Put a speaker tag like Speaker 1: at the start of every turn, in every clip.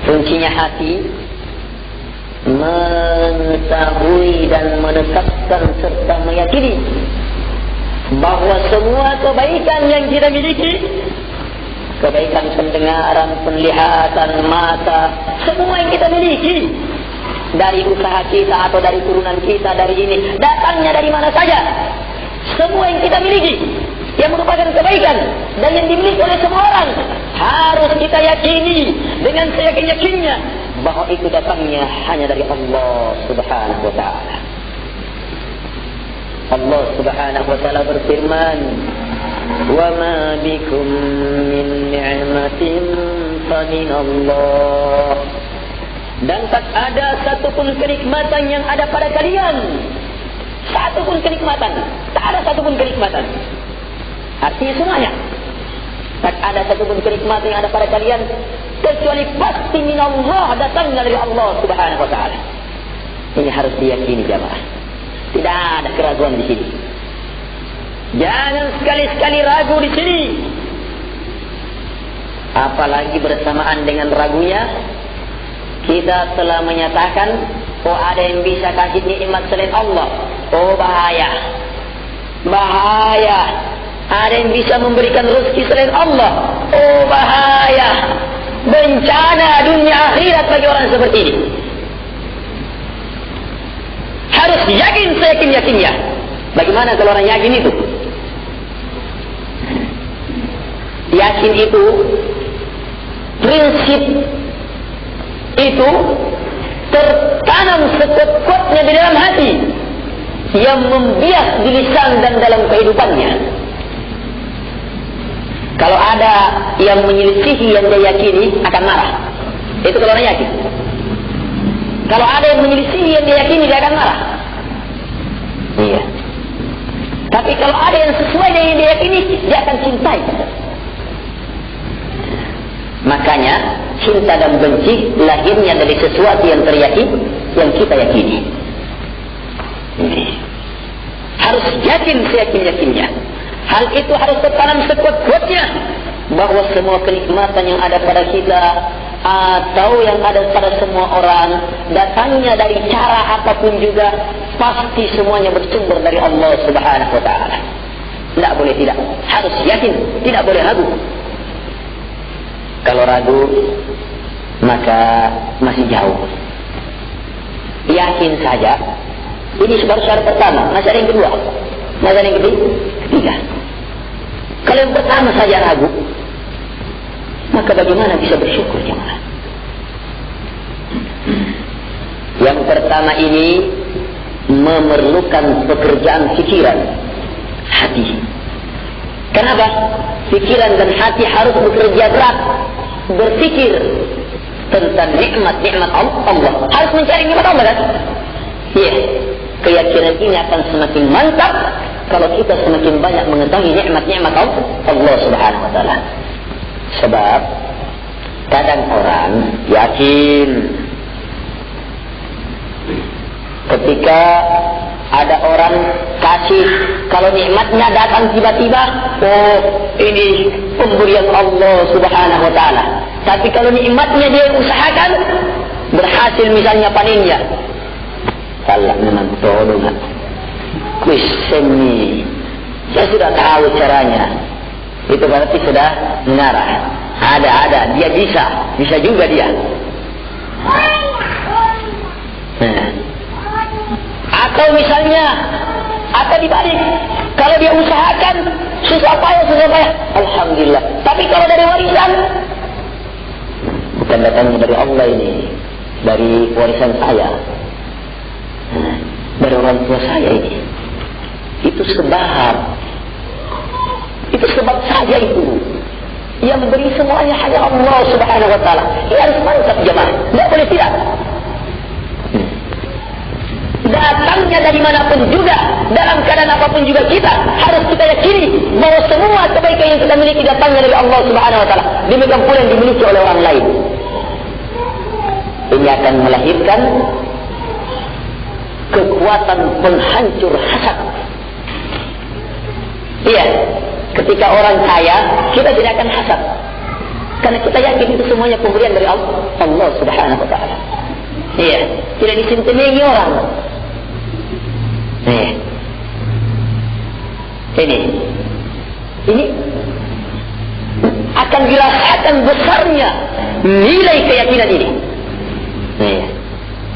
Speaker 1: Kuncinya hati mengetahui dan menetapkan serta meyakini bahwa semua kebaikan yang kita miliki, kebaikan pendengaran, penglihatan, mata, semua yang kita miliki, dari usaha kita atau dari turunan kita, dari ini, datangnya dari mana saja, semua yang kita miliki yang merupakan kebaikan dan yang dimiliki oleh semua orang, harus kita yakini dengan seyakin-yakinnya bahwa itu datangnya hanya dari Allah Subhanahu wa ta'ala. Allah Subhanahu wa ta'ala berfirman, "Wa ma bikum min ni'matin fa min Allah." Dan tak ada satupun kenikmatan yang ada pada kalian. Satupun kenikmatan, tak ada satupun kenikmatan. Artinya semuanya. Tak ada satupun kenikmatan yang ada pada kalian kecuali pasti min Allah, datangnya dari Allah Subhanahu wa ta'ala. Ini harus diyakini jamaah. Tidak ada keraguan di sini. Jangan sekali-sekali ragu di sini. Apalagi bersamaan dengan ragunya, kita telah menyatakan, oh ada yang bisa kasih nikmat selain Allah. Oh bahaya. Bahaya. Ada yang bisa memberikan rezeki selain Allah. Oh bahaya. Bencana dunia akhirat bagi orang seperti ini. Harus yakin seyakin-yakinnya. Bagaimana kalau orang yakin itu? Yakin itu, prinsip itu tertanam sekuat-kuatnya di dalam hati, yang membias di lisan dan dalam kehidupannya. Kalau ada yang menyelisihi yang dia yakini, akan marah. Itu kalau orang yakin. Kalau ada yang menyelisihi yang dia yakini, dia akan marah. Iya. Tapi kalau ada yang sesuai dengan yang dia yakini, dia akan cintai. Makanya cinta dan benci lahirnya dari sesuatu yang teryakin, yang kita yakini. Ini harus yakin seyakin-yakinnya. Hal itu harus tertanam sekuat-kuatnya bahwa semua kenikmatan yang ada pada kita atau yang ada pada semua orang, datangnya dari cara apapun juga, pasti semuanya bersumber dari Allah Subhanahu wa ta'ala. Tidak boleh tidak, harus yakin, tidak boleh ragu. Kalau ragu, maka masih jauh. Yakin saja. Ini baru syarat pertama. Masih ada yang kedua, masih ada yang ketiga. Kalau yang pertama saja ragu, maka bagaimana bisa bersyukur jemaah? Yang pertama ini memerlukan pekerjaan pikiran, hati. Kenapa? Pikiran dan hati harus bekerja berat, berpikir tentang nikmat-nikmat Allah. Harus mencari nikmat Allah kan? Iya. Keyakinan ini akan semakin mantap kalau kita semakin banyak mengetahui nikmat-nikmat Allah Subhanahu wa ta'ala. Sebab kadang orang yakin ketika ada orang kasih, kalau nikmatnya datang tiba-tiba, oh ini pemberian Allah Subhanahu wa ta'ala. Tapi kalau nikmatnya dia usahakan, berhasil misalnya panennya, Allah memang tolong. Kusemi, saya sudah tahu caranya. Itu berarti sudah mengarah. Ada, dia bisa juga dia. Atau misalnya, atau dibalik, kalau dia usahakan, susah payah, alhamdulillah. Tapi kalau dari warisan, bukan datangnya dari Allah ini, dari warisan saya, dari orang tua saya ini. Itu sebab saja itu. Yang beri semuanya hanya Allah Subhanahu wa ta'ala. Ini harus mantap jemaah. Tidak boleh tidak. Datangnya dari manapun juga, dalam keadaan apapun juga, kita harus kita yakini bahwa semua kebaikan yang kita miliki datangnya dari Allah Subhanahu wa ta'ala. Demikian pula yang dimiliki oleh orang lain. Ini akan melahirkan kekuatan penghancur hasad. Iya, ketika orang kaya, kita tidak akan hasad. Karena kita yakin itu semuanya pemberian dari Allah Subhanahu wa taala. Iya, tidak disentengi orang. Nih. Ini akan dirasakan besarnya nilai keyakinan ini. Nih.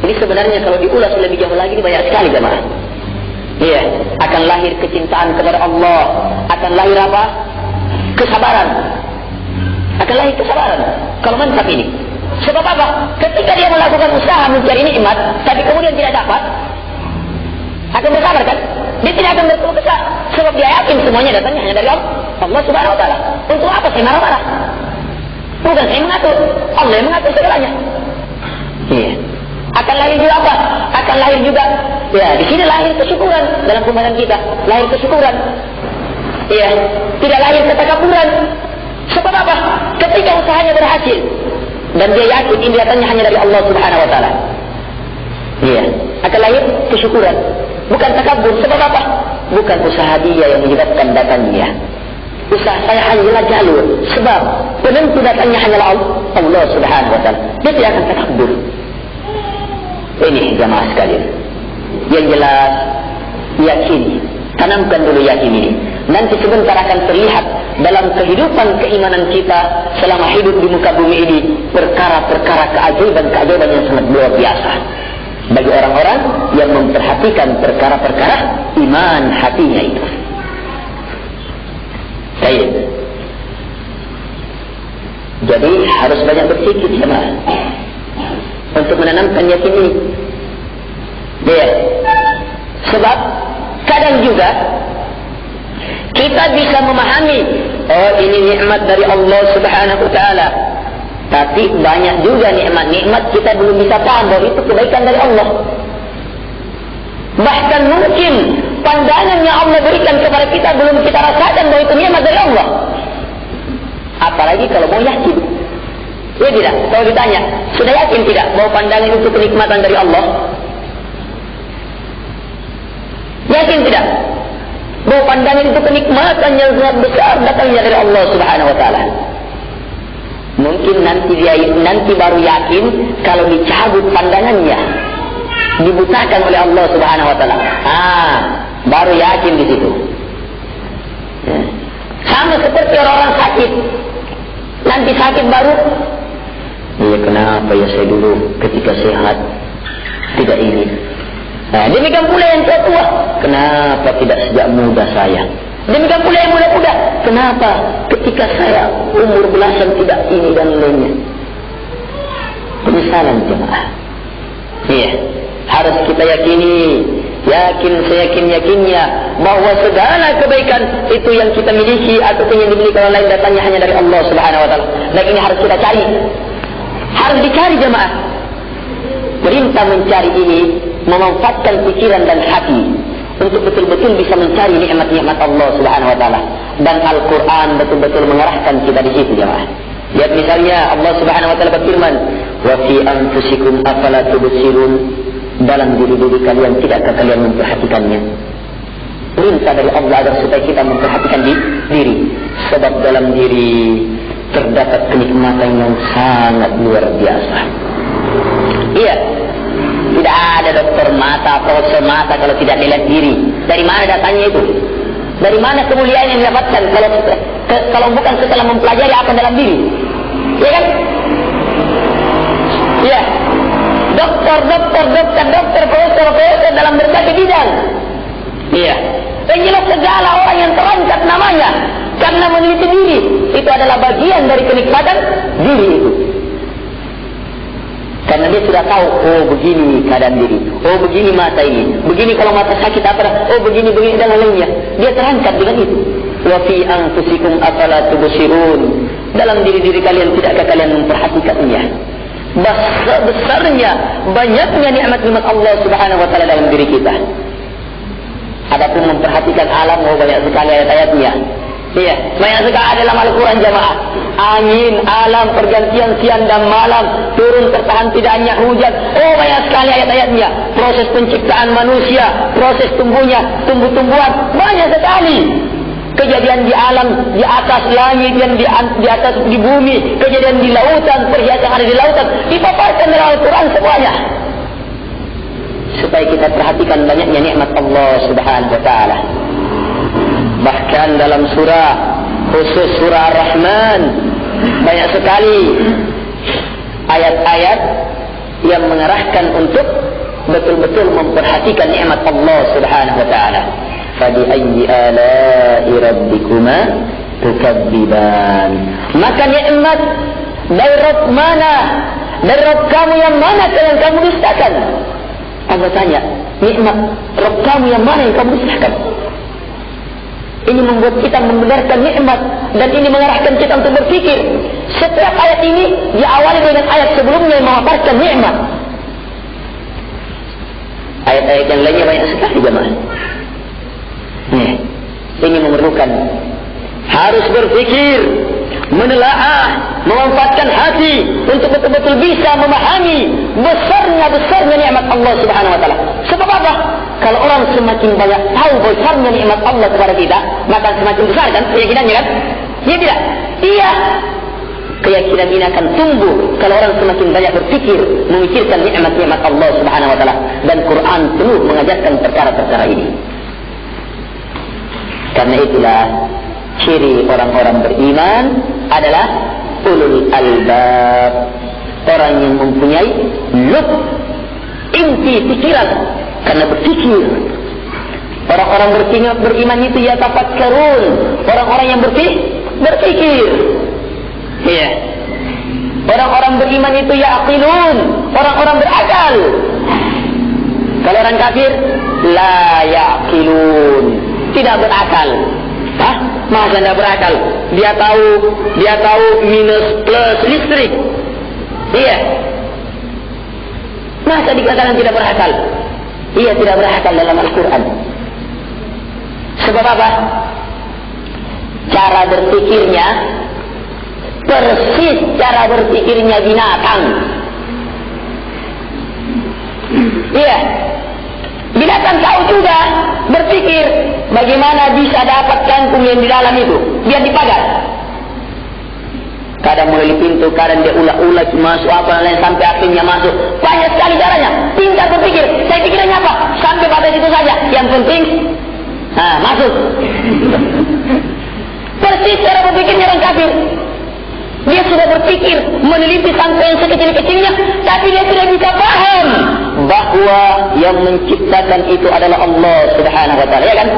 Speaker 1: Ini sebenarnya kalau diulas lebih jauh lagi ini banyak sekali jemaah. Iya, akan lahir kecintaan kepada Allah, akan lahir apa? Kesabaran. Akan lahir kesabaran. Kalau mantap ini. Sebab apa? Ketika dia melakukan usaha mencari nikmat, tapi kemudian tidak dapat, akan bersabar kan? Dia tidak akan berkeluh kesah. Sebab dia yakin semuanya datangnya hanya dari Allah Subhanahu wa taala. Untuk apa saya marah-marah? Bukan saya mengatur, Allah yang mengatur segalanya. Iya. Akan lahir juga apa? Akan lahir juga, ya di sini lahir kesyukuran dalam pembahasan kita, lahir kesyukuran. Iya, tidak lahir ketakaburan. Sebab apa? Ketika usahanya berhasil dan dia yakin ini datangnya hanya dari Allah Subhanahu wa taala. Iya, akan lahir kesyukuran, bukan takabur. Sebab apa? Bukan usaha dia yang menyebabkan datangnya. Usaha saya hanyalah jalur. Sebab penentu datangnya hanyalah Allah Subhanahu wa taala. Dia tidak akan takabur. Ini jamaah sekalian. Yang jelas, yakini. Tanamkan dulu yakin ini. Nanti sebentar akan terlihat dalam kehidupan keimanan kita selama hidup di muka bumi ini perkara-perkara keajaiban-keajaiban yang sangat luar biasa bagi orang-orang yang memperhatikan perkara-perkara iman hatinya itu. Baik. Jadi harus banyak berpikir jemaah untuk menanamkan yakin ini. Ya. Sebab kadang juga kita bisa memahami, oh ini nikmat dari Allah Subhanahu wa taala. Tapi banyak juga nikmat-nikmat kita belum bisa paham bahwa itu kebaikan dari Allah. Bahkan mungkin pandangan yang Allah berikan kepada kita belum kita rasakan bahwa itu nikmat dari Allah. Apalagi kalau mau yakin. Ya tidak, kalau ditanya, sudah yakin tidak bahwa pandangan itu kenikmatan dari Allah? Yakin tidak bahwa pandangan itu kenikmatan yang sangat besar datangnya dari Allah Subhanahu wa taala? Mungkin nanti baru yakin kalau dicabut pandangannya, dibutakan oleh Allah Subhanahu wa taala. Baru yakin di situ. Sama seperti orang-orang sakit. Nanti sakit baru, ya kenapa ya saya dulu ketika sehat tidak ini. Demikian pula yang tua, kenapa tidak sejak muda saya? Demikian pula yang muda-muda, kenapa ketika saya umur belasan tidak ini dan lainnya? Penyesalan jemaah. Iya, harus kita yakini, seyakin-yakinnya bahwa segala kebaikan itu yang kita miliki ataupun yang dimiliki orang lain datangnya hanya dari Allah Subhanahu wa taala. Dan ini harus kita cari. Harus dicari jemaah. Perintah mencari ini memanfaatkan pikiran dan hati untuk betul-betul bisa mencari nikmat-nikmat Allah Subhanahu wa taala, dan Al-Qur'an betul-betul mengarahkan kita di situ jemaah. Lihat misalnya Allah Subhanahu wa taala berfirman, "Wa fi anfusikum afala tubsirun." Dalam diri-diri kalian tidakkah kalian memperhatikannya? Perintah dari Allah agar supaya kita memperhatikan diri, sebab dalam diri terdapat kenikmatan yang sangat luar biasa. Iya. Tidak ada dokter mata, profesor mata kalau tidak dilihat diri. Dari mana datanya itu? Dari mana kemuliaan yang didapatkan kalau bukan setelah mempelajari apa dalam diri? Iya kan? Iya. Dokter, profesor dalam berbagai bidang. Iya. Dan jelas segala orang yang terangkat namanya karena meneliti diri, itu adalah bagian dari kenikmatan diri itu. Karena dia sudah tahu, oh begini keadaan diri, oh begini mata ini, begini kalau mata sakit apa, oh begini dan lainnya. Dia terangkat dengan itu. Wa fi anfusikum afala tubsirun. Dalam diri-diri kalian tidakkah kalian memperhatikannya? Besarnya, banyaknya nikmat-nikmat Allah Subhanahu wa taala dalam diri kita. Adapun memperhatikan alam, oh banyak sekali ayat-ayatnya. Iya, banyak sekali dalam Al-Quran jamaah. Angin, alam, pergantian siang dan malam, turun tertahan tidaknya hujan. Oh banyak sekali ayat-ayatnya. Proses penciptaan manusia, proses tumbuhnya, tumbuh-tumbuhan, banyak sekali. kejadian di alam, di atas langit dan di atas di bumi, kejadian di lautan, perhiasan yang ada di lautan, dipaparkan dalam Al-Quran semuanya. Supaya kita perhatikan banyaknya nikmat Allah Subhanahu wa taala. Bahkan dalam surah, khusus surah Ar-Rahman, banyak sekali ayat-ayat yang mengarahkan untuk betul-betul memperhatikan nikmat Allah Subhanahu wa taala. Fabi ayyi ala'i rabbikuma tukadziban. Maka nikmat dari Rabb mana? Dari Rabb kamu yang mana yang kamu dustakan? Allah tanya, nikmat Rabb kamu yang mana yang kamu dustakan? Ini membuat kita membenarkan nikmat dan ini mengarahkan kita untuk berfikir. Setiap ayat ini diawali dengan ayat sebelumnya yang memaparkan nikmat. Ayat-ayat yang lainnya banyak sekali jemaah. Ini memerlukan harus berfikir, menelaah, memanfaatkan hati untuk betul-betul bisa memahami besarnya nikmat Allah Subhanahu wa taala. Sebab apa? Kalau orang semakin banyak tahu besarnya nikmat Allah kepada kita, maka semakin besar kan keyakinannya kan? Iya tidak? Iya. Keyakinan ini akan tumbuh kalau orang semakin banyak berfikir, memikirkan nikmat-nikmat Allah Subhanahu wa taala, dan Quran penuh mengajarkan perkara-perkara ini. Karena itulah ciri orang-orang beriman adalah ulul albab, orang yang mempunyai lub, inti pikiran karena berfikir. Orang-orang beriman itu yatafakkarun, orang-orang yang berfikir. Ya. Orang-orang beriman itu yaqilun, orang-orang berakal. Kalau orang kafir la yaqilun, tidak berakal. Hah? Masa tidak berakal? Dia tahu minus plus listrik. Iya. Masa dikatakan tidak berakal? Iya, tidak berakal dalam Al-Quran. Sebab apa? Cara berpikirnya persis cara berpikirnya binatang. Iya. Binatang tahu juga berpikir bagaimana bisa dapat kangkung yang di dalam itu, biar dipagar. Kadang mulai pintu, kadang dia ulah-ulah masuk apa lain sampai akhirnya masuk. Banyak sekali caranya. Pintar berpikir. Saya pikirannya apa? Sampai pada situ saja. Yang penting, masuk. Persis cara berpikirnya orang kafir. Dia sudah berpikir, meneliti sampai yang sekecil-kecilnya, tapi dia tidak bisa paham bahwa yang menciptakan itu adalah Allah Subhanahu wa taala, ya kan?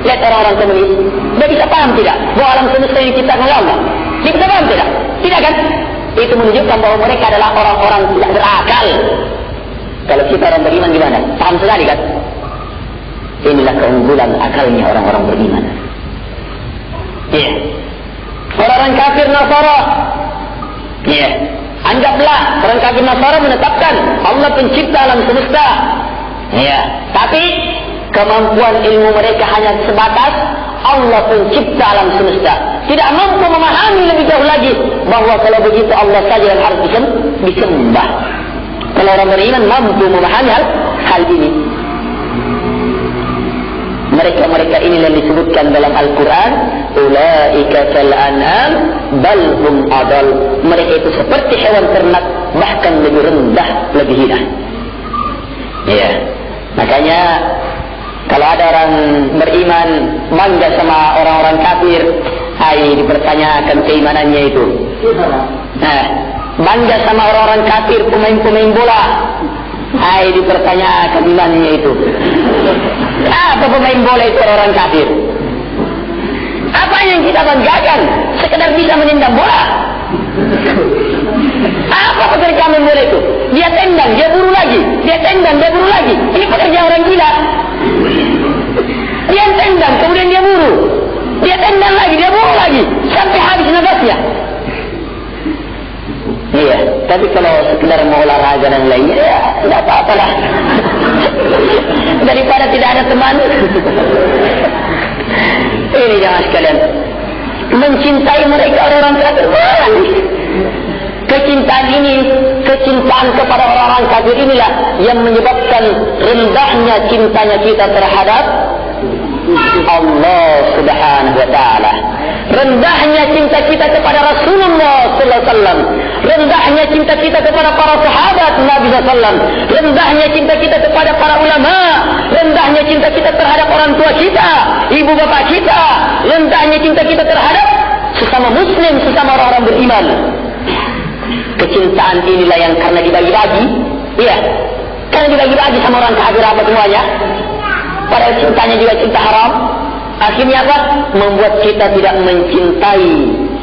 Speaker 1: Lihat orang-orang komunis, dia bisa paham tidak bahwa alam semesta yang diciptakan oleh Allah? Dia bisa paham tidak? Tidak kan? Itu menunjukkan bahwa mereka adalah orang-orang tidak berakal. Kalau kita orang beriman gimana? Paham sekali kan? Inilah keunggulan akalnya orang-orang beriman. Iya. Orang-orang kafir Nasara, ya, anggaplah orang kafir Nasara menetapkan Allah pencipta alam semesta, ya, tapi kemampuan ilmu mereka hanya sebatas Allah pencipta alam semesta, tidak mampu memahami lebih jauh lagi bahwa kalau begitu Allah saja yang harus disembah. Kalau orang beriman mampu memahami hal ini. Mereka inilah yang disebutkan dalam Al-Quran, ulaika kal an'am bal hum adal. Mereka itu seperti hewan ternak, bahkan lebih rendah, lebih hina. Ya. Makanya kalau ada orang beriman bangga sama orang-orang kafir, dipertanyakan keimanannya itu. Bangga sama orang-orang kafir, pemain-pemain bola, dipertanyakan imannya itu. Apa pemain bola itu orang kafir? Apa yang kita banggakan? Sekedar bisa menendang bola. Apa pekerjaan main bola itu? Dia tendang, dia buru lagi. Dia tendang, dia buru lagi. Ini pekerjaan orang gila. Dia tendang, kemudian dia buru. Dia tendang lagi, dia buru lagi. Sampai habis nafasnya. Iya, tapi kalau sekedar mau olahraga dan lainnya, ya tidak apa-apa lah. Daripada tidak ada teman. Ini jangan sekalian. Mencintai mereka orang-orang kafir. Kecintaan ini, kecintaan kepada orang-orang kafir inilah yang menyebabkan rendahnya cintanya kita terhadap Allah Subhanahu wa taala. Rendahnya cinta kita kepada Rasulullah sallallahu alaihi wasallam, rendahnya cinta kita kepada para sahabat Nabi sallallahu alaihi wasallam, rendahnya cinta kita kepada para ulama, rendahnya cinta kita terhadap orang tua kita, ibu bapa kita, rendahnya cinta kita terhadap sesama muslim, sesama orang-orang beriman. Kecintaan inilah yang karena dibagi-bagi, iya, karena dibagi-bagi sama orang kafir apa semuanya. Padahal cintanya juga cinta haram. Akhirnya apa? Membuat kita tidak mencintai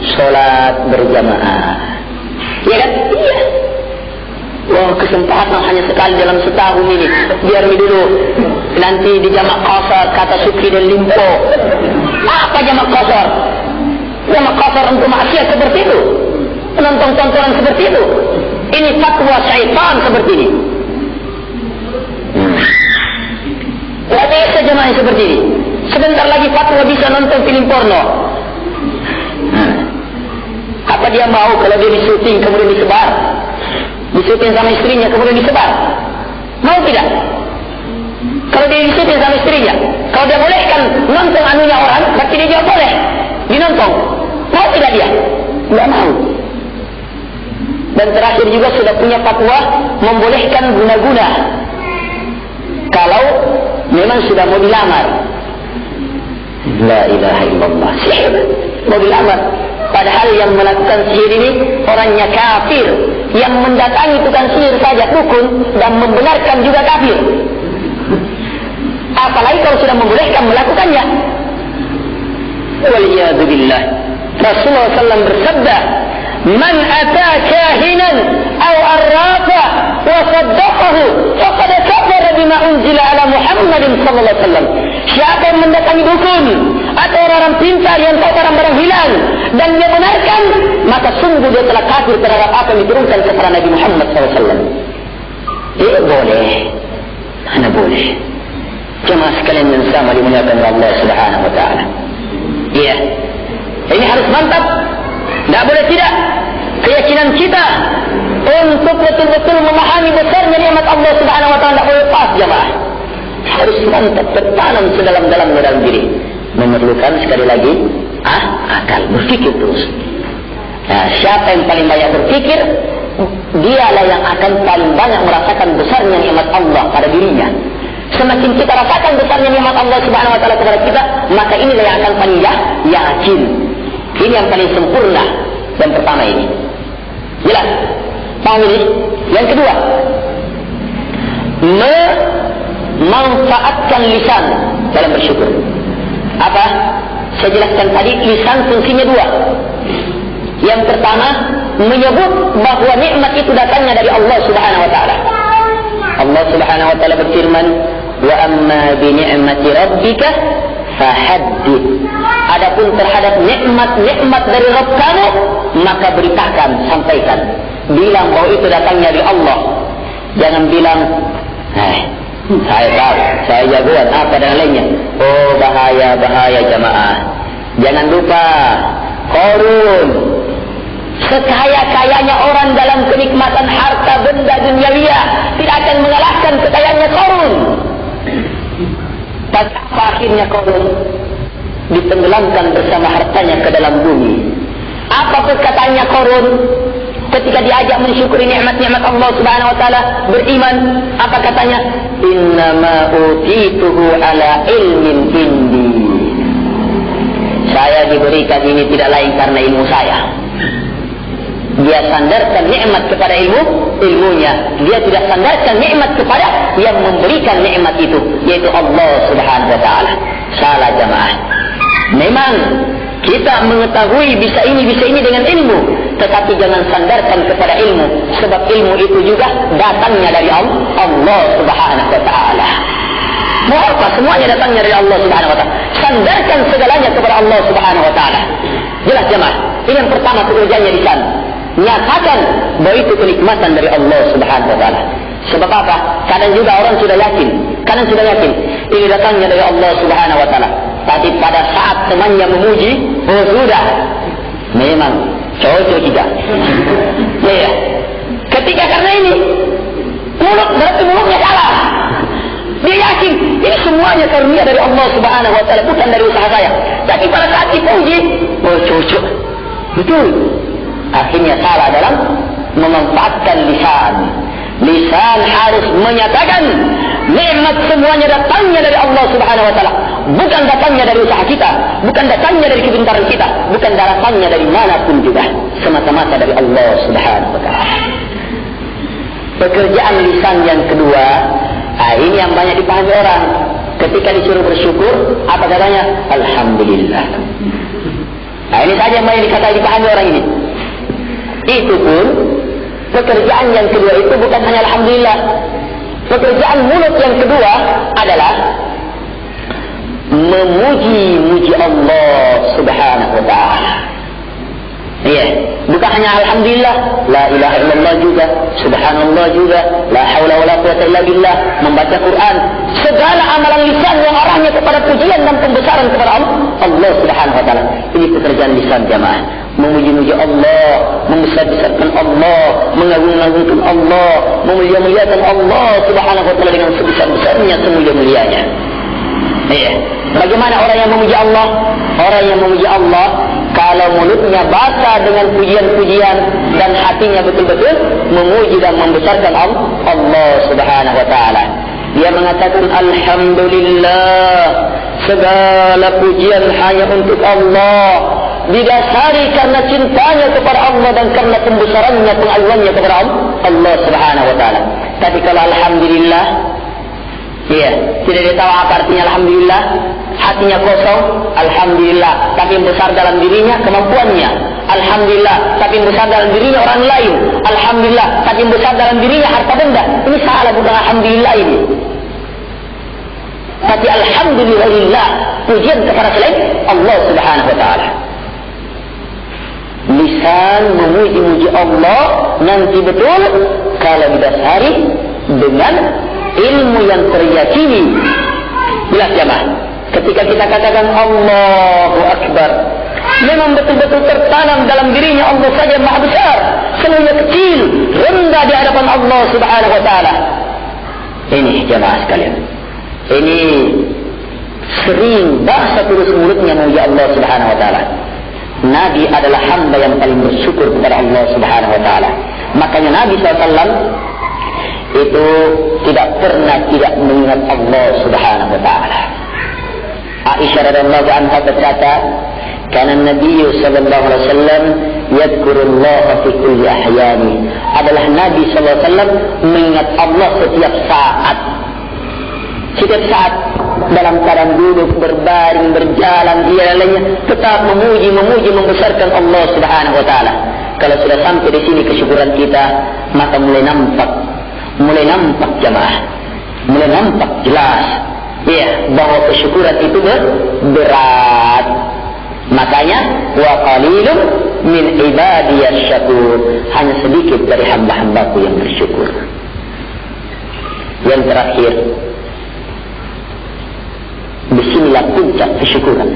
Speaker 1: sholat berjamaah. Iya kan? Iya. Wah, kesempatan hanya sekali dalam setahun ini. Biar dulu nanti di jamak qasar kata Suki dan Limpo. Apa jamak qasar? Jamak qasar untuk maksiat seperti itu. Menonton tontonan seperti itu. Ini fatwa syaitan seperti ini. Tidak bisa jemaah seperti ini. Sebentar lagi fatwa bisa nonton film porno. Apa dia mau kalau dia disuting kemudian disebar? Disuting sama istrinya kemudian disebar? Mau tidak? Kalau dia disuting sama istrinya, kalau dia bolehkan nonton anunya orang, berarti dia juga boleh dinonton. Mau tidak dia? Tidak mau. Dan terakhir juga sudah punya fatwa membolehkan guna-guna kalau memang sudah mau dilamar. La ilaha illallah. Sihir mau dilamar. Padahal yang melakukan sihir ini orangnya kafir. Yang mendatangi tukang sihir saja dukun dan membenarkan juga kafir. Apalagi kalau sudah membolehkan melakukannya. Waliyadu billah. Rasulullah SAW bersabda, "Man ata kahinan aw arrafa wa saddaqahu faqad kafara bima unzila ala Muhammadin sallallahu alaihi wasallam." Siapa yang mendatangi dukun atau orang pintar yang tahu barang-barang hilang dan dia benarkan, maka sungguh dia telah kafir terhadap apa yang diturunkan kepada Nabi Muhammad sallallahu alaihi wasallam. Boleh. Mana boleh. Jemaah sekalian yang sama dimuliakan Allah Subhanahu wa taala. Iya. Ini harus mantap. Tidak boleh tidak. Keyakinan kita untuk betul-betul memahami besarnya nikmat Allah Subhanahu wa taala tidak boleh lepas jemaah. Harus mantap tertanam sedalam-dalamnya dalam diri. Memerlukan sekali lagi akal, berfikir terus. Nah, siapa yang paling banyak berfikir, dialah yang akan paling banyak merasakan besarnya nikmat Allah pada dirinya. Semakin kita rasakan besarnya nikmat Allah Subhanahu wa taala kepada kita, maka inilah yang akan paling yakin. Ini yang paling sempurna. Yang pertama ini. Jelas? Paham ini? Yang kedua, memanfaatkan lisan dalam bersyukur. Apa? Saya jelaskan tadi, lisan fungsinya dua. Yang pertama, menyebut bahawa nikmat itu datangnya dari Allah Subhanahu wa taala. Allah Subhanahu wa taala berfirman, "Wa amma bi ni'mati rabbika fahaddith." Adapun terhadap nikmat-nikmat dari Rabb kamu, maka beritakan, sampaikan. Bilang bahwa itu datangnya dari Allah. Jangan bilang, saya tahu, saya jagoan, apa dan lainnya. Oh, bahaya jamaah. Jangan lupa, Qarun, sekaya-kayanya orang dalam kenikmatan harta benda duniawiya, tidak akan mengalahkan kekayaannya Qarun. Tapi apa akhirnya Qarun? Ditenggelamkan bersama hartanya ke dalam bumi. Apa perkataannya Qarun ketika diajak mensyukuri nikmat-nikmat Allah Subhanahu wa taala, beriman? Apa katanya? "Innama utituhu ala ilmin indi." Saya diberikan ini tidak lain karena ilmu saya. Dia sandarkan nikmat kepada ilmunya. Dia tidak sandarkan nikmat kepada yang memberikan nikmat itu, yaitu Allah Subhanahu wa taala. Salah jamaah. Memang kita mengetahui bisa ini dengan ilmu, tetapi jangan sandarkan kepada ilmu, sebab ilmu itu juga datangnya dari Allah Subhanahu wa taala. Mau apa? Semuanya datangnya dari Allah Subhanahu wa taala. Sandarkan segalanya kepada Allah Subhanahu wa taala. Jelas jemaah? Ini yang pertama pekerjaannya di sana. Nyatakan bahwa itu kenikmatan dari Allah Subhanahu wa taala. Sebab apa? Kadang juga orang sudah yakin ini datangnya dari Allah Subhanahu wa taala. Tapi pada saat temannya memuji, oh sudah, memang cocok kita. Ya. Ketika karena ini, berarti mulutnya salah. Dia yakin ini semuanya karunia dari Allah Subhanahu wa taala, bukan dari usaha saya. Tapi pada saat dipuji, oh cocok. Betul. Akhirnya salah dalam memanfaatkan lisan. Lisan harus menyatakan nikmat semuanya datangnya dari Allah Subhanahu wa taala, bukan datangnya dari usaha kita, bukan datangnya dari kepintaran kita, bukan datangnya dari manapun juga, semata-mata dari Allah Subhanahu wa taala. Pekerjaan lisan yang kedua, ini yang banyak dipahami orang. Ketika disuruh bersyukur, apa katanya? Alhamdulillah. Ini saja yang banyak dipahami orang ini. Itu pun pekerjaan yang kedua itu bukan hanya alhamdulillah. Pekerjaan mulut yang kedua adalah memuji Allah Subhanahu wa taala. Bukan hanya alhamdulillah, la ilaha illallah juga, subhanallah juga, la haula wala quwwata illa billah, membaca Quran, segala amalan lisan yang arahnya kepada pujian dan pembesaran kepada Allah Subhanahu wa taala. Ini pekerjaan lisan jamaah. Memuji-muji Allah, membesar-besarkan Allah, mengagung-agungkan Allah, memulia-muliakan Allah Subhanahu wa taala dengan sebesar-besarnya, semulia-mulianya. Bagaimana orang yang memuji Allah? Orang yang memuji Allah, kalau mulutnya basah dengan pujian-pujian dan hatinya betul-betul memuji dan membesarkan Allah Subhanahu wa taala. Dia mengatakan alhamdulillah, segala pujian hanya untuk Allah, didasari karena cintanya kepada Allah dan karena pembesarannya, pengagungannya kepada Allah Subhanahu wa taala. Tapi kalau alhamdulillah, tidak dia tahu apa artinya alhamdulillah, hatinya kosong, alhamdulillah, tapi yang besar dalam dirinya kemampuannya, alhamdulillah, tapi yang besar dalam dirinya orang lain, alhamdulillah, tapi yang besar dalam dirinya harta benda. Ini salah, bukan alhamdulillah ini. Tapi alhamdulillah, pujian kepada selain Allah Subhanahu wa taala. Lisan memuji-muji Allah nanti betul kalau didasari dengan ilmu yang teryakini. Jelas jemaah, ketika kita katakan Allahu Akbar, memang betul-betul tertanam dalam dirinya Allah saja Maha Besar, semuanya kecil, rendah di hadapan Allah Subhanahu wa taala. Ini jemaah sekalian, ini sering bahasa tulus mulutnya memuji Allah Subhanahu wa taala. Nabi adalah hamba yang paling bersyukur kepada Allah Subhanahu wa taala. Makanya Nabi SAW itu tidak pernah tidak mengingat Allah Subhanahu wa taala. Aisyah radhiyallahu anha berkata, "Kana Nabi sallallahu alaihi wasallam yadhkurullah fi kulli ahyani." Adalah Nabi sallallahu alaihi wasallam mengingat Allah setiap saat. Setiap saat, dalam keadaan duduk, berbaring, berjalan, dia lainnya tetap memuji, membesarkan Allah Subhanahu wa taala. Kalau sudah sampai di sini kesyukuran kita, maka mulai nampak jemaah, mulai nampak jelas bahwa kesyukuran itu berat. Makanya wa qalilun min ibadiyasy syakur, hanya sedikit dari hamba-hambaku yang bersyukur. Yang terakhir, disinilah puncak kesyukuran.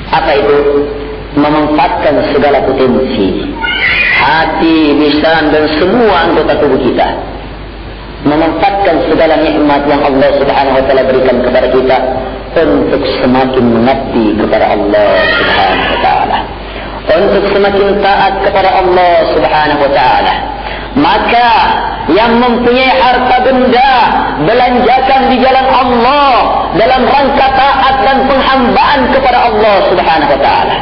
Speaker 1: Apa itu? Memanfaatkan segala potensi hati, lisan dan semua anggota tubuh kita, memanfaatkan segala nikmat yang Allah Subhanahu wa taala berikan kepada kita untuk semakin mengabdi kepada Allah Subhanahu wa taala, untuk semakin taat kepada Allah Subhanahu wa taala. Maka yang mempunyai harta benda, belanjakan di jalan Allah dalam rangka taat dan penghambaan kepada Allah Subhanahu wa taala.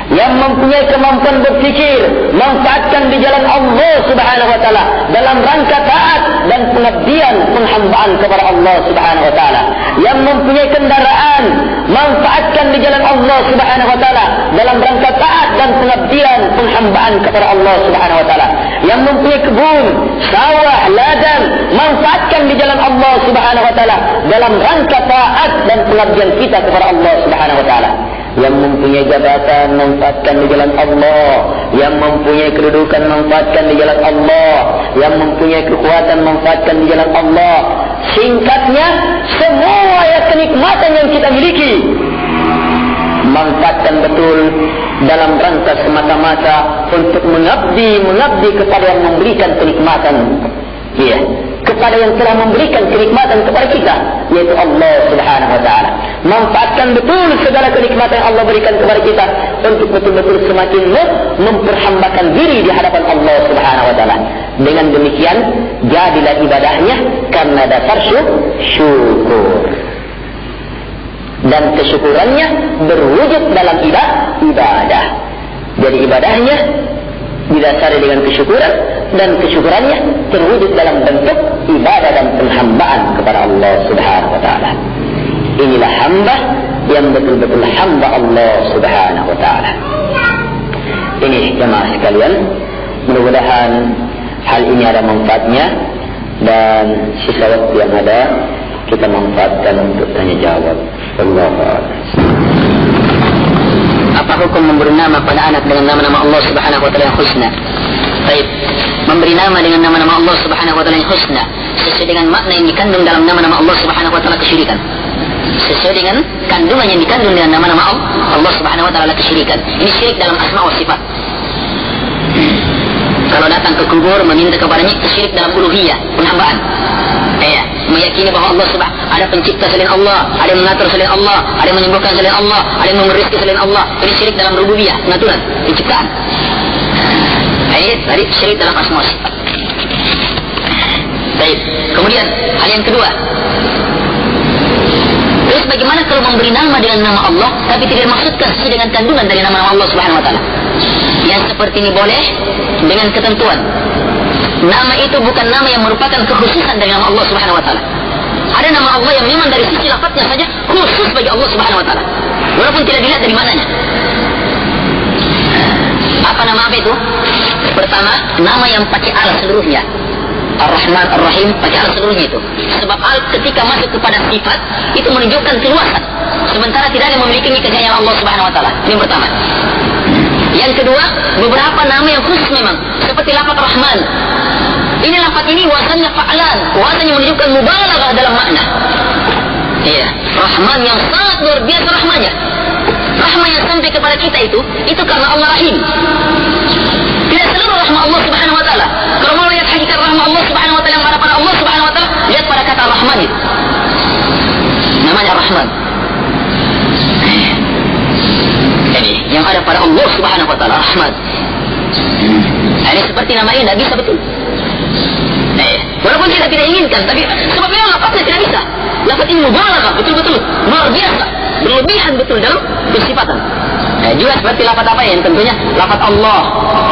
Speaker 1: Yang mempunyai kemampuan berfikir, manfaatkan di jalan Allah Subhanahu wa taala dalam rangka taat dan pengabdian, penghambaan kepada Allah Subhanahu wa taala. Yang mempunyai kendaraan, manfaatkan di jalan Allah Subhanahu wa taala dalam rangka taat dan pengabdian, penghambaan kepada Allah Subhanahu wa taala. Yang mempunyai kebun, sawah, ladang, manfaatkan di jalan Allah Subhanahu wa taala dalam rangka taat dan pengabdian kita kepada Allah Subhanahu wa taala. Yang mempunyai jabatan, manfaatkan di jalan Allah. Yang mempunyai kedudukan, manfaatkan di jalan Allah. Yang mempunyai kekuatan, manfaatkan di jalan Allah. Singkatnya, semua kenikmatan yang kita miliki, manfaatkan betul dalam rangka semata-mata untuk mengabdi kepada yang memberikan kenikmatan. kepada yang telah memberikan kenikmatan kepada kita, yaitu Allah Subhanahu wa taala. Manfaatkan betul segala kenikmatan yang Allah berikan kepada kita untuk betul-betul semakin memperhambakan diri di hadapan Allah Subhanahu wa taala. Dengan demikian jadilah ibadahnya karena dasar syukur. Dan kesyukurannya berwujud dalam ibadah. Jadi ibadahnya didasari dengan kesyukuran, dan kesyukurannya terwujud dalam bentuk ibadah dan penghambaan kepada Allah Subhanahu wa taala. Inilah hamba yang betul-betul hamba Allah Subhanahu wa taala. Ini jemaah sekalian, mudah-mudahan hal ini ada manfaatnya, dan sisa waktu yang ada kita manfaatkan untuk tanya jawab. Allahu a'lam. Apa hukum memberi nama pada anak dengan nama-nama Allah Subhanahu wa taala yang husna? Baik, memberi nama dengan nama-nama Allah Subhanahu wa taala yang husna sesuai dengan makna yang dikandung dalam nama-nama Allah Subhanahu wa taala kesyirikan. Sesuai dengan kandungan yang dikandung dengan nama-nama Allah Subhanahu wa taala kesyirikan. Ini syirik dalam asma wa sifat. Kalau datang ke kubur meminta kepadanya, syirik dalam uluhiyah, penghambaan. Meyakini bahawa Allah Subhanahu ada pencipta selain Allah, ada yang mengatur selain Allah, ada yang menyembuhkan selain Allah, ada yang memberi rezeki selain Allah. Ini syirik dalam rububiyah, pengaturan, penciptaan. Tadi syirik dalam asma wa sifat. Baik. Kemudian hal yang kedua, terus bagaimana kalau memberi nama dengan nama Allah tapi tidak dimaksudkan sesuai dengan kandungan dari nama Allah Subhanahu wa taala? Yang seperti ini boleh dengan ketentuan. Nama itu bukan nama yang merupakan kekhususan dari nama Allah Subhanahu wa taala. Ada nama Allah yang memang dari sisi lafaznya saja khusus bagi Allah Subhanahu wa taala, walaupun tidak dilihat dari maknanya. Apa nama apa itu? Pertama, nama yang pakai al seluruhnya. Ar-Rahman, Ar-Rahim, pakai al seluruhnya itu. Sebab al ketika masuk kepada sifat itu menunjukkan keluasan, sementara tidak ada yang memiliki kejayaan Allah Subhanahu wa taala. Ini yang pertama. Yang kedua, beberapa nama yang khusus memang, seperti lafaz Rahman. Ini lafaz ini wasannya fa'lan, wasannya menunjukkan mubalaghah dalam makna. Iya, Rahman yang sangat luar biasa rahmanya. Rahmah yang sampai kepada kita itu karena Allah Rahim. Tidak seluruh rahmah Allah Subhanahu wa taala. Kalau mau lihat hakikat rahmah Allah Subhanahu wa taala yang ada pada Allah Subhanahu wa taala, lihat pada kata Rahman itu. Namanya Rahman. Ini yang ada pada Allah Subhanahu wa taala, Rahman. Ini seperti nama ini tidak bisa betul. Walaupun kita tidak inginkan, tapi sebab memang lafaznya tidak bisa. Lafaz ini mubalaghah, betul-betul luar biasa, berlebihan betul dalam persifatan. Juga seperti lafaz apa yang tentunya lafaz Allah,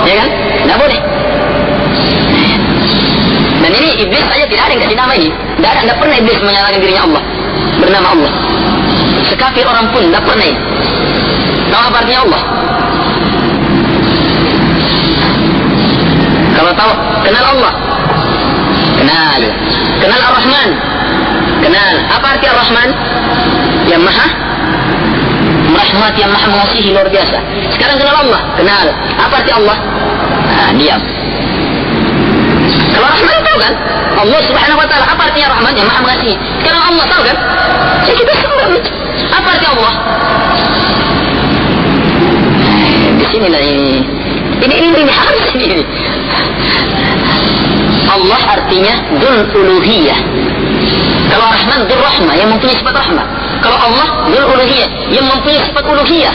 Speaker 1: ya kan? Tidak boleh. Dan ini iblis saja tidak ada yang kasih nama ini. Tidak pernah iblis menyatakan dirinya Allah, bernama Allah. Sekafir orang pun tidak pernah. Tahu apa artinya Allah? Kalau tahu, kenal Allah. Kenal Ar-Rahman. Kenal. Apa arti Ar-Rahman? Yang maha merahmat, yang maha mengasihi, luar biasa. Sekarang kenal Allah. Kenal. Apa arti Allah? Diam. Kalau Rahman tahu kan? Allah Subhanahu wa taala. Apa artinya Rahman? Yang maha mengasihi. Sekarang Allah tahu kan? Kita semua. Apa arti Allah? Di sinilah ini. Ini harus ini. Allah artinya Dzul Uluhiyah. Kalau Rahman Dzul Rahmah, yang mempunyai sifat rahmah. Kalau Allah Dzul Uluhiyah, yang mempunyai sifat uluhiyah.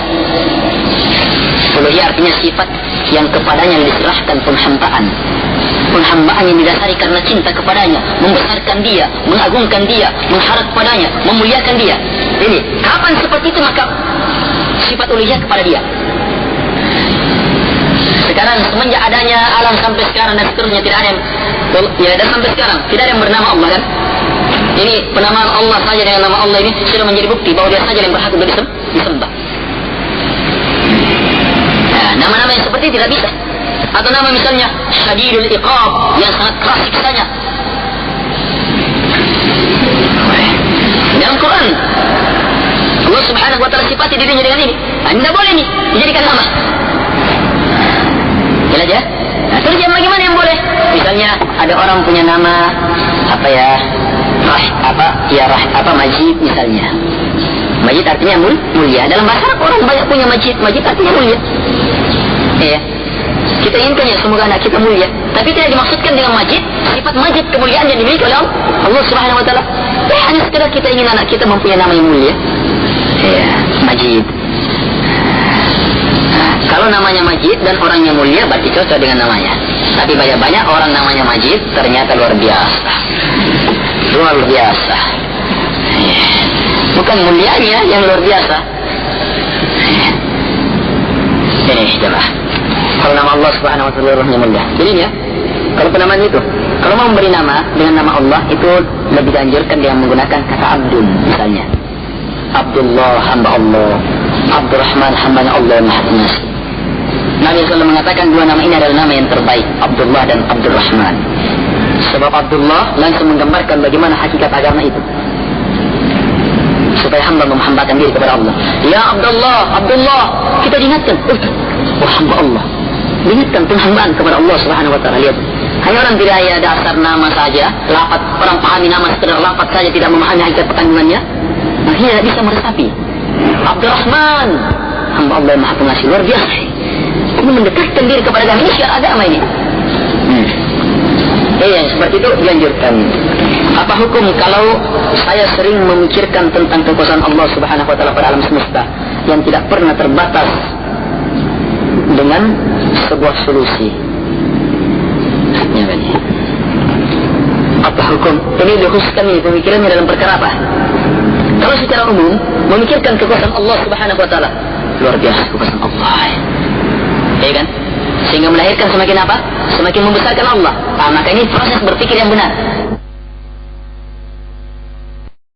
Speaker 1: Uluhiyah artinya sifat yang kepadanya diserahkan penghambaan. Penghambaan yang didasari karena cinta kepadanya, membesarkan dia, mengagungkan dia, mengharap padanya, memuliakan dia. Ini kapan seperti itu maka sifat uluhiyah kepada dia. Sekarang semenjak adanya alam sampai sekarang dan seterusnya tidak ada yang, ya, dan sampai sekarang tidak ada yang bernama Allah kan? Ini penamaan Allah saja dengan nama Allah ini sudah menjadi bukti bahwa dia saja yang berhak untuk disembah. Nah, nama-nama yang seperti tidak bisa. Atau nama misalnya Syadidul Iqab, yang sangat keras siksanya. Dalam Quran Allah Subhanahu wa taala sifati dirinya dengan ini. Anda boleh nih dijadikan nama. Jelas ya? Nah, terus yang bagaimana yang boleh? Misalnya ada orang punya nama apa ya? Majid misalnya. Majid artinya mulia. Dalam bahasa Arab orang banyak punya majid. Majid artinya mulia. Ya.
Speaker 2: Kita inginkan ya semoga anak kita mulia, tapi tidak dimaksudkan dengan majid sifat majid kemuliaan yang dimiliki oleh Allah Subhanahu wa taala. Hanya sekedar kita ingin anak kita mempunyai nama yang mulia. Ya, majid. Kalau namanya majid dan orangnya mulia berarti cocok dengan namanya. Tapi banyak orang namanya majid ternyata luar biasa. Luar biasa. Bukan mulianya yang luar biasa. Ini jemaah. Kalau nama Allah Subhanahu wa taala rohnya mulia. Jadi ya, kalau penamaan itu, kalau mau memberi nama dengan nama Allah itu lebih dianjurkan dia menggunakan kata Abdul misalnya. Abdullah hamba Allah, Abdurrahman hamba Allah yang Maha Pengasih. Nabi SAW mengatakan dua nama ini adalah nama yang terbaik, Abdullah dan Abdurrahman. Sebab Abdullah langsung menggambarkan bagaimana hakikat agama itu. Supaya hamba menghambakan diri kepada Allah. Ya Abdullah, Abdullah, kita diingatkan, wah hamba Allah. Diingatkan penghambaan kepada Allah Subhanahu wa taala. Lihat, hanya orang tidak ada dasar nama saja, lafaz orang pahami nama sekedar lafaz saja tidak memahami hakikat kandungannya, akhirnya tidak bisa meresapi. Abdurrahman, hamba Allah yang Maha Pengasih, luar biasa. Ini mendekatkan diri kepada agama, ini syiar agama ini. Yang seperti itu dianjurkan. Apa hukum kalau saya sering memikirkan tentang kekuasaan Allah Subhanahu wa taala pada alam semesta yang tidak pernah terbatas dengan sebuah solusi? Apa hukum? Ini dikhususkan ini pemikirannya dalam perkara apa? Kalau secara umum memikirkan kekuasaan Allah Subhanahu wa taala, luar biasa kekuasaan Allah. Ya kan? Sehingga melahirkan semakin apa? Semakin membesarkan Allah. Maka ini proses berpikir yang benar.